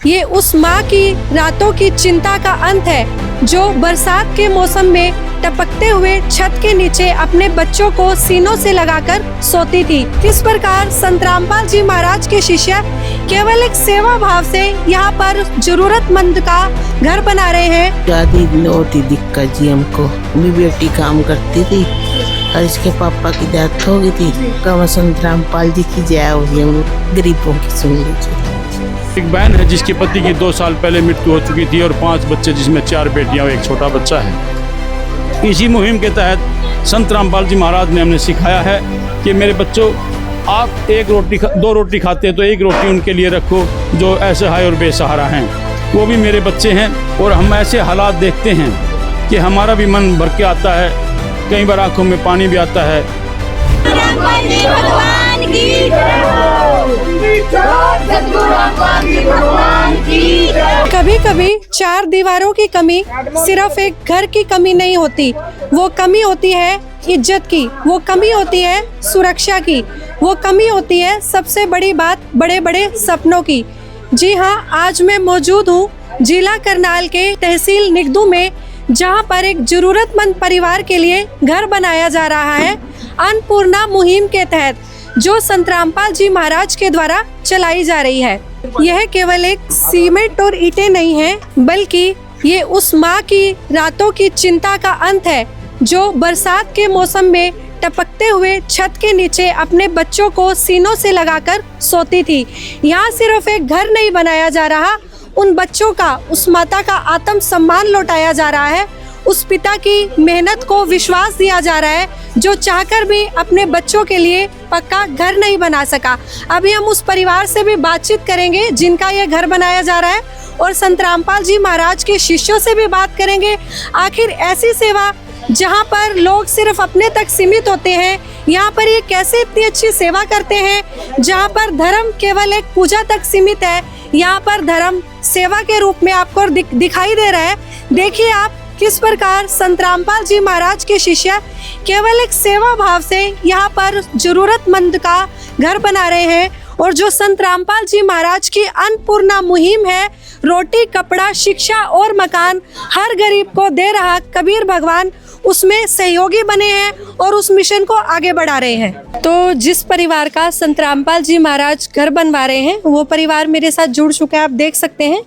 ये उस माँ की रातों की चिंता का अंत है जो बरसात के मौसम में टपकते हुए छत के नीचे अपने बच्चों को सीनों से लगाकर सोती थी। किस प्रकार संत रामपाल जी महाराज के शिष्य केवल एक सेवा भाव से यहाँ पर जरूरतमंद का घर बना रहे हैं। ज्यादा होती दिक्कत जी हमको, मेरी बेटी काम करती थी और इसके पापा की डेथ हो गई थी। कब संत रामपाल जी की जय हो गई, गरीबों की सुन लीजिए। एक बहन है जिसके पति की 2 साल पहले मृत्यु हो चुकी थी और 5 बच्चे जिसमें 4 बेटियां और एक छोटा बच्चा है। इसी मुहिम के तहत संत रामपाल जी महाराज ने हमें सिखाया है कि मेरे बच्चों, आप 2 रोटी खाते हैं तो 1 रोटी उनके लिए रखो जो असहाय और बेसहारा हैं। वो भी मेरे बच्चे हैं और हम ऐसे हालात देखते हैं कि हमारा भी मन भर के आता है, कई बार आंखों में पानी भी आता है। कभी कभी 4 दीवारों की कमी सिर्फ एक घर की कमी नहीं होती, वो कमी होती है इज्जत की, वो कमी होती है सुरक्षा की, वो कमी होती है सबसे बड़ी बात बड़े बड़े सपनों की। जी हाँ, आज मैं मौजूद हूँ जिला करनाल के तहसील निगदू में, जहाँ पर एक जरूरतमंद परिवार के लिए घर बनाया जा रहा है अन्नपूर्णा मुहिम के तहत, जो संत रामपाल जी महाराज के द्वारा चलाई जा रही है। यह केवल एक सीमेंट और ईंटें नहीं है, बल्कि ये उस माँ की रातों की चिंता का अंत है जो बरसात के मौसम में टपकते हुए छत के नीचे अपने बच्चों को सीनों से लगाकर सोती थी। यहाँ सिर्फ एक घर नहीं बनाया जा रहा, उन बच्चों का, उस माता का आत्म सम्मान लौटाया जा रहा है, उस पिता की मेहनत को विश्वास दिया जा रहा है जो चाहकर भी अपने बच्चों के लिए पक्का घर नहीं बना सका। अभी हम उस परिवार से भी बातचीत करेंगे जिनका यह घर बनाया जा रहा है, और संत रामपाल जी महाराज के शिष्यों से भी बात करेंगे। आखिर ऐसी सेवा जहाँ पर लोग सिर्फ अपने तक सीमित होते हैं, यहाँ पर ये कैसे इतनी अच्छी सेवा करते हैं। जहाँ पर धर्म केवल एक पूजा तक सीमित है, यहाँ पर धर्म सेवा के रूप में आपको दिखाई दे रहा है। देखिए आप किस प्रकार संत रामपाल जी महाराज के शिष्य केवल एक सेवा भाव से यहाँ पर जरूरतमंद का घर बना रहे हैं, और जो संत रामपाल जी महाराज की अन्नपूर्णा मुहिम है, रोटी, कपड़ा, शिक्षा और मकान हर गरीब को दे रहा कबीर भगवान उसमें सहयोगी बने हैं और उस मिशन को आगे बढ़ा रहे हैं। तो जिस परिवार का संत रामपाल जी महाराज घर बनवा रहे हैं, वो परिवार मेरे साथ जुड़ चुका है। आप देख सकते हैं,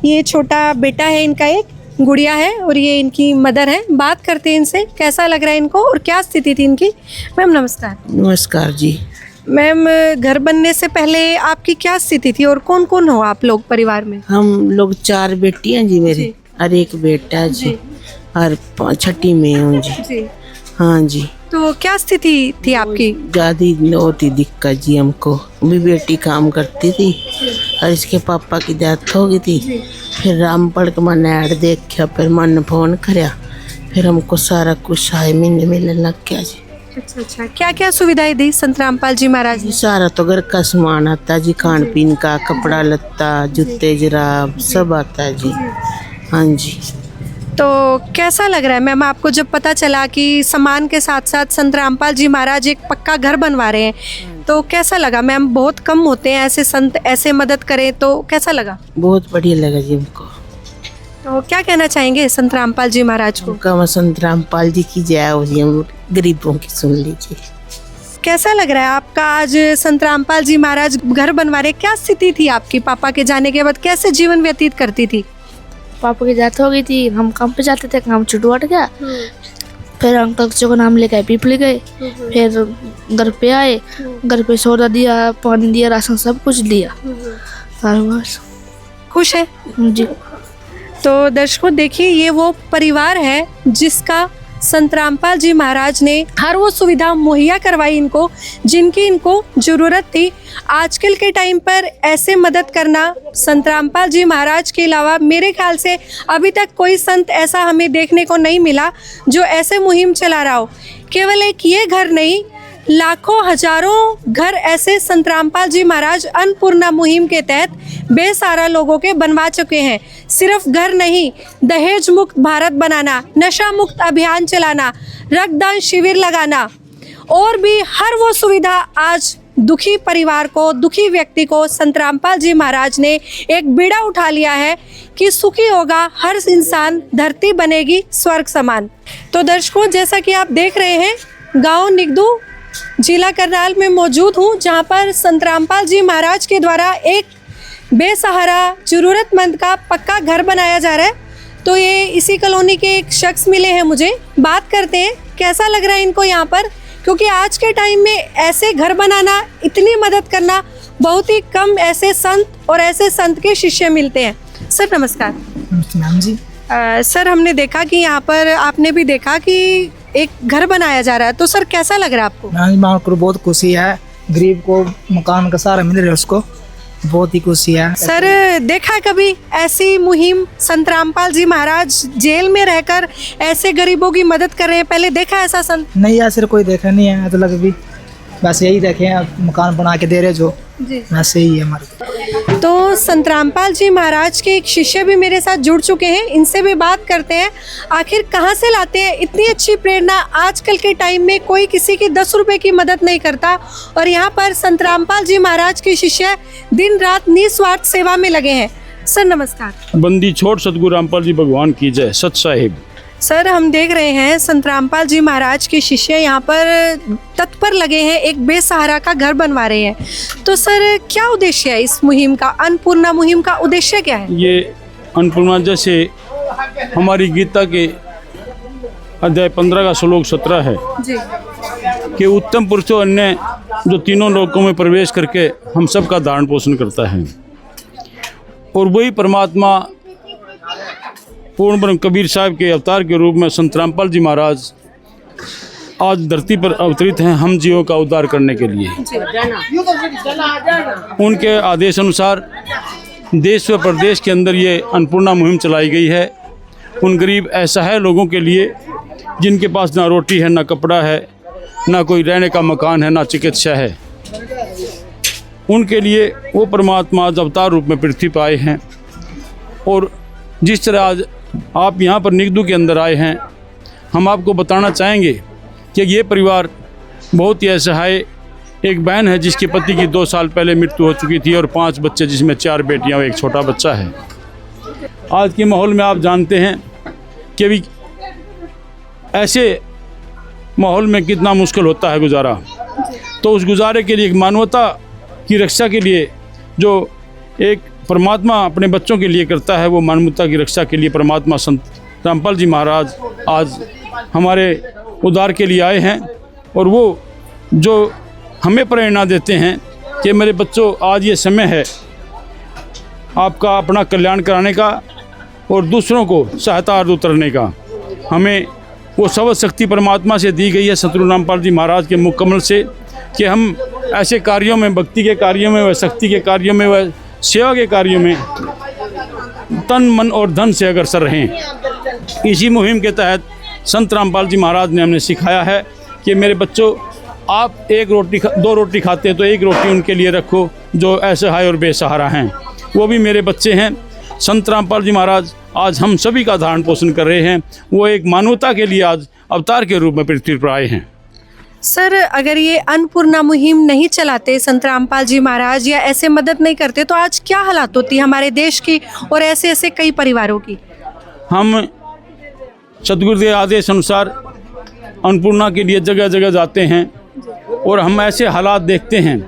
ये छोटा बेटा है इनका, एक गुड़िया है, और ये इनकी मदर है। बात करते हैं इनसे, कैसा लग रहा है इनको और क्या स्थिति थी इनकी। मैम नमस्कार। नमस्कार जी। मैम, घर बनने से पहले आपकी क्या स्थिति थी और कौन कौन हो आप लोग परिवार में? हम लोग 4 बेटियां जी मेरी और 1 बेटा जी, और 6ठी में हूँ जी। हाँ जी। तो क्या स्थिति थी आपकी? ज्यादा होती दिक्कत जी हमको, मेरी बेटी काम करती थी और इसके पापा की डेथ हो गई थी। फिर रामपाल का मैंने ऐड देखा, फिर मैंने फोन कराया, फिर हमको सारा कुछ 6 महीने मिलने लग गया जी। अच्छा, क्या क्या सुविधाएं दी संत रामपाल जी महाराज ने? सारा तो घर का सामान आता जी, खान पीन का, कपड़ा लत्ता, जूते जराब सब आता है जी। हाँ जी। तो कैसा लग रहा है मैम आपको जब पता चला कि सामान के साथ साथ संत रामपाल जी महाराज एक पक्का घर बनवा रहे हैं, तो कैसा लगा मैम? बहुत कम होते हैं ऐसे संत, ऐसे मदद करें, तो कैसा लगा? बहुत बढ़िया लगा जी हमको। तो क्या कहना चाहेंगे संत रामपाल जी महाराज को? कब संत रामपाल जी की जय हो जी, गरीबों की सुन लीजिए। कैसा लग रहा है आपका आज संत रामपाल जी महाराज घर बनवा रहे? क्या स्थिति थी आपकी पापा के जाने के बाद, कैसे जीवन व्यतीत करती थी? पापा की डेथ हो गई थी, हम काम पे जाते थे, काम छुट्टी हट गया। फिर अंकल बच्चों का नाम लेकर पीपली गए, फिर घर पे आए, घर पे सौदा दिया, पानी दिया, राशन सब कुछ दिया। बस खुश है जी। तो दर्शकों देखिए, ये वो परिवार है जिसका संत रामपाल जी महाराज ने हर वो सुविधा मुहैया करवाई इनको जिनकी इनको जरूरत थी। आजकल के टाइम पर ऐसे मदद करना संत रामपाल जी महाराज के अलावा मेरे ख्याल से अभी तक कोई संत ऐसा हमें देखने को नहीं मिला जो ऐसे मुहिम चला रहा हो। केवल एक ये घर नहीं, लाखों हजारों घर ऐसे संत रामपाल जी महाराज अन्नपूर्णा मुहिम के तहत बेसहारा लोगों के बनवा चुके हैं। सिर्फ घर नहीं, दहेज मुक्त भारत बनाना, नशा मुक्त अभियान चलाना, रक्तदान शिविर लगाना और भी हर वो सुविधा आज दुखी परिवार को, दुखी व्यक्ति को संत रामपाल जी महाराज ने एक बीड़ा उठा लिया है कि सुखी होगा हर इंसान, धरती बनेगी स्वर्ग समान। तो दर्शकों, जैसा कि आप देख रहे हैं, गांव निगदू जिला करनाल में मौजूद हूं, जहां पर संत रामपाल जी महाराज के द्वारा एक बेसहारा ज़रूरतमंद का पक्का घर बनाया जा रहा है। तो ये इसी कॉलोनी के एक शख्स मिले हैं मुझे, बात करते हैं कैसा लग रहा है इनको यहाँ पर, क्योंकि आज के टाइम में ऐसे घर बनाना, इतनी मदद करना, बहुत ही कम ऐसे संत और ऐसे संत के शिष्य मिलते हैं। सर नमस्कार। मैम जी। सर, हमने देखा कि यहाँ पर, आपने भी देखा कि एक घर बनाया जा रहा है, तो सर कैसा लग रहा है आपको? मैम को बहुत खुशी है, गरीब को मकान का सहारा मिल रहा है, उसको बहुत ही खुशी है। सर, देखा कभी ऐसी मुहिम, संत रामपाल जी महाराज जेल में रहकर ऐसे गरीबों की मदद कर रहे हैं? पहले देखा ऐसा संत? नहीं, ऐसे कोई देखा नहीं है, तो लग भी बस यही देखे हैं, मकान बना के दे रहे जो जी, वैसे ही है हमारे। तो संत रामपाल जी महाराज के एक शिष्य भी मेरे साथ जुड़ चुके हैं, इनसे भी बात करते हैं। आखिर कहाँ से लाते हैं इतनी अच्छी प्रेरणा? आजकल के टाइम में कोई किसी की 10 रुपए की मदद नहीं करता, और यहाँ पर संत रामपाल जी महाराज के शिष्य दिन रात निस्वार्थ सेवा में लगे हैं। सर नमस्कार। बंदी छोड़ सतगुरु रामपाल जी भगवान की जय। सत साहिब। सर, हम देख रहे हैं संत रामपाल जी महाराज के शिष्य यहाँ पर तत्पर लगे हैं, एक बेसहारा का घर बनवा रहे हैं। तो सर, क्या उद्देश्य है इस मुहिम का? अन्नपूर्णा मुहिम का उद्देश्य क्या है? ये अन्नपूर्णा जैसे हमारी गीता के अध्याय 15 का श्लोक 17 है जी, कि उत्तम पुरुषों अन्य जो तीनों लोकों में प्रवेश करके हम सब का धारण पोषण करता है, और वही परमात्मा पूर्ण ब्रह्म कबीर साहब के अवतार के रूप में संत रामपाल जी महाराज आज धरती पर अवतरित हैं हम जीवों का उद्धार करने के लिए। उनके आदेश अनुसार देश व प्रदेश के अंदर ये अन्नपूर्णा मुहिम चलाई गई है। उन गरीब असहाय लोगों के लिए जिनके पास ना रोटी है, ना कपड़ा है, ना कोई रहने का मकान है, ना चिकित्सा है, उनके लिए वो परमात्मा आज अवतार रूप में पृथ्वी पर आए हैं। और जिस तरह आज आप यहाँ पर निगदू के अंदर आए हैं, हम आपको बताना चाहेंगे कि ये परिवार बहुत ही असहाय, एक बहन है जिसके पति की 2 साल पहले मृत्यु हो चुकी थी, और 5 बच्चे जिसमें 4 बेटियां और एक छोटा बच्चा है। आज के माहौल में आप जानते हैं कि अभी ऐसे माहौल में कितना मुश्किल होता है गुजारा। तो उस गुजारे के लिए, एक मानवता की रक्षा के लिए जो एक परमात्मा अपने बच्चों के लिए करता है, वो मानवता की रक्षा के लिए परमात्मा संत रामपाल जी महाराज आज हमारे उद्धार के लिए आए हैं। और वो जो हमें प्रेरणा देते हैं कि मेरे बच्चों, आज ये समय है आपका अपना कल्याण कराने का और दूसरों को सहायता अर्थ उतरने का। हमें वो सर्व शक्ति परमात्मा से दी गई है, सतगुरु रामपाल जी महाराज के मुख कमल से, कि हम ऐसे कार्यों में, भक्ति के कार्यों में, व शक्ति के कार्यों में, व सेवा के कार्यों में तन मन और धन से अग्रसर रहें। इसी मुहिम के तहत संत रामपाल जी महाराज ने हमें सिखाया है कि मेरे बच्चों, आप 2 रोटी खाते हैं तो 1 रोटी उनके लिए रखो जो असहाय और बेसहारा हैं, वो भी मेरे बच्चे हैं। संत रामपाल जी महाराज आज हम सभी का धारण पोषण कर रहे हैं। वो एक मानवता के लिए आज अवतार के रूप में पृथ्वी पर आए हैं। सर, अगर ये अन्नपूर्णा मुहिम नहीं चलाते संत रामपाल जी महाराज, या ऐसे मदद नहीं करते, तो आज क्या हालात होती हमारे देश की और ऐसे ऐसे कई परिवारों की? हम सतगुरु के आदेश अनुसार अन्नपूर्णा के लिए जगह जगह जाते हैं, और हम ऐसे हालात देखते हैं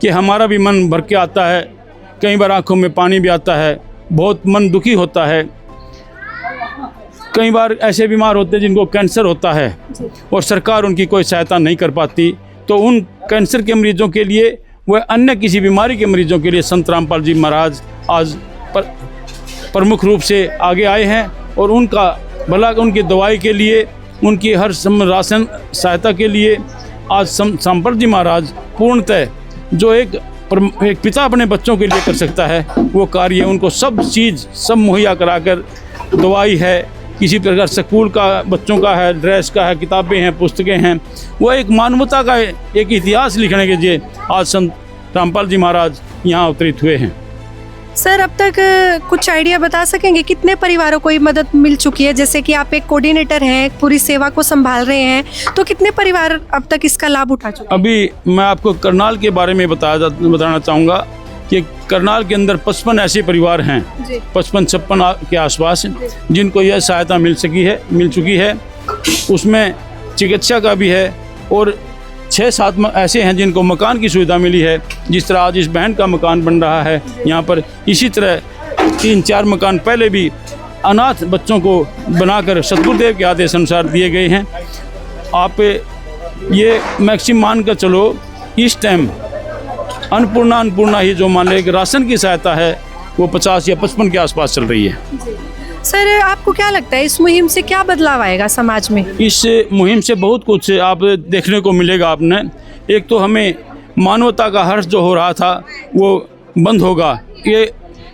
कि हमारा भी मन भर के आता है, कई बार आंखों में पानी भी आता है, बहुत मन दुखी होता है। कई बार ऐसे बीमार होते हैं जिनको कैंसर होता है और सरकार उनकी कोई सहायता नहीं कर पाती, तो उन कैंसर के मरीजों के लिए, वह अन्य किसी बीमारी के मरीजों के लिए संत रामपाल जी महाराज आज प्रमुख रूप से आगे आए हैं, और उनका भला, उनकी दवाई के लिए, उनकी हर राशन सहायता के लिए आज रामपाल जी महाराज पूर्णतः जो एक पिता अपने बच्चों के लिए कर सकता है, वो कार्य उनको सब चीज़ सब मुहैया कराकर, दवाई है, किसी प्रकार स्कूल का बच्चों का है, ड्रेस का है, किताबें हैं, पुस्तकें हैं, वो एक मानवता का एक इतिहास लिखने के लिए आज संत रामपाल जी महाराज यहाँ अवतरित हुए हैं। सर अब तक कुछ आइडिया बता सकेंगे कितने परिवारों को ये मदद मिल चुकी है? जैसे कि आप एक कोऑर्डिनेटर हैं, पूरी सेवा को संभाल रहे हैं, तो कितने परिवार अब तक इसका लाभ उठा चुके हैं? अभी मैं आपको करनाल के बारे में बताना चाहूँगा कि करनाल के अंदर 55 ऐसे परिवार हैं, 55-56 के आसपास, जिनको यह सहायता मिल चुकी है। उसमें चिकित्सा का भी है और 6-7 ऐसे हैं जिनको मकान की सुविधा मिली है। जिस तरह आज इस बहन का मकान बन रहा है यहाँ पर, इसी तरह 3-4 मकान पहले भी अनाथ बच्चों को बनाकर सतगुरुदेव के आदेश अनुसार दिए गए हैं। आप ये मैक्सिमम मान कर चलो, इस टाइम अन्नपूर्णा ही जो मान ले कि राशन की सहायता है वो 50 या 55 के आसपास चल रही है। सर आपको क्या लगता है इस मुहिम से क्या बदलाव आएगा समाज में? इस मुहिम से बहुत कुछ आप देखने को मिलेगा। आपने एक तो हमें मानवता का हर्ष जो हो रहा था वो बंद होगा। ये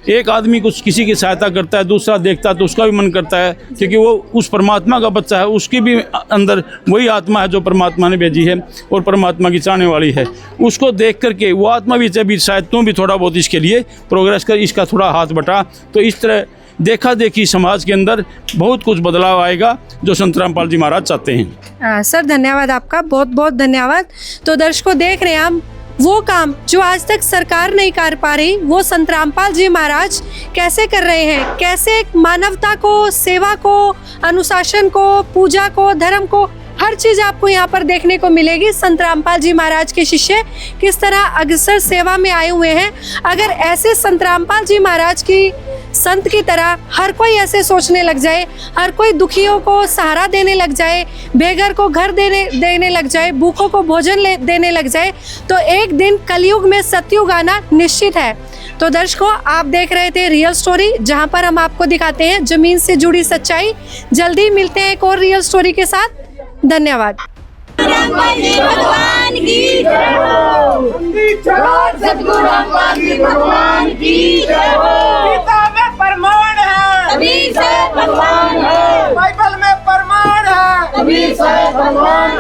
एक आदमी कुछ किसी की सहायता करता है, दूसरा देखता है तो उसका भी मन करता है, क्योंकि वो उस परमात्मा का बच्चा है, उसकी भी अंदर वही आत्मा है जो परमात्मा ने भेजी है और परमात्मा की चाहने वाली है। उसको देख करके वो आत्मा भी चाहे शायद तुम भी थोड़ा बहुत इसके लिए प्रोग्रेस कर, इसका थोड़ा हाथ बटा, तो इस तरह देखा देखी समाज के अंदर बहुत कुछ बदलाव आएगा जो संत रामपाल जी महाराज चाहते हैं। सर धन्यवाद आपका, बहुत बहुत धन्यवाद। तो दर्शकों देख रहे हैं हम वो काम जो आज तक सरकार नहीं कर पा रही, वो संत रामपाल जी महाराज कैसे कर रहे हैं, कैसे एक मानवता को, सेवा को, अनुशासन को, पूजा को, धर्म को, हर चीज़ आपको यहाँ पर देखने को मिलेगी। संत रामपाल जी महाराज के शिष्य किस तरह अग्रसर सेवा में आए हुए हैं। अगर ऐसे संत रामपाल जी महाराज की संत की तरह हर कोई ऐसे सोचने लग जाए, हर कोई दुखियों को सहारा देने लग जाए, बेघर को घर देने लग जाए, भूखों को भोजन देने लग जाए, तो एक दिन कलयुग में सतयुग आना निश्चित है। तो दर्शकों आप देख रहे थे रियल स्टोरी, जहां पर हम आपको दिखाते हैं जमीन से जुड़ी सच्चाई। जल्दी मिलते हैं एक और रियल स्टोरी के साथ। धन्यवाद। रामपाल जी भगवान की जय हो। सतगुरु रामपाल जी भगवान की जय हो। गीता में प्रमाण है, तभी से भगवान है। बाइबल में प्रमाण है, तभी से भगवान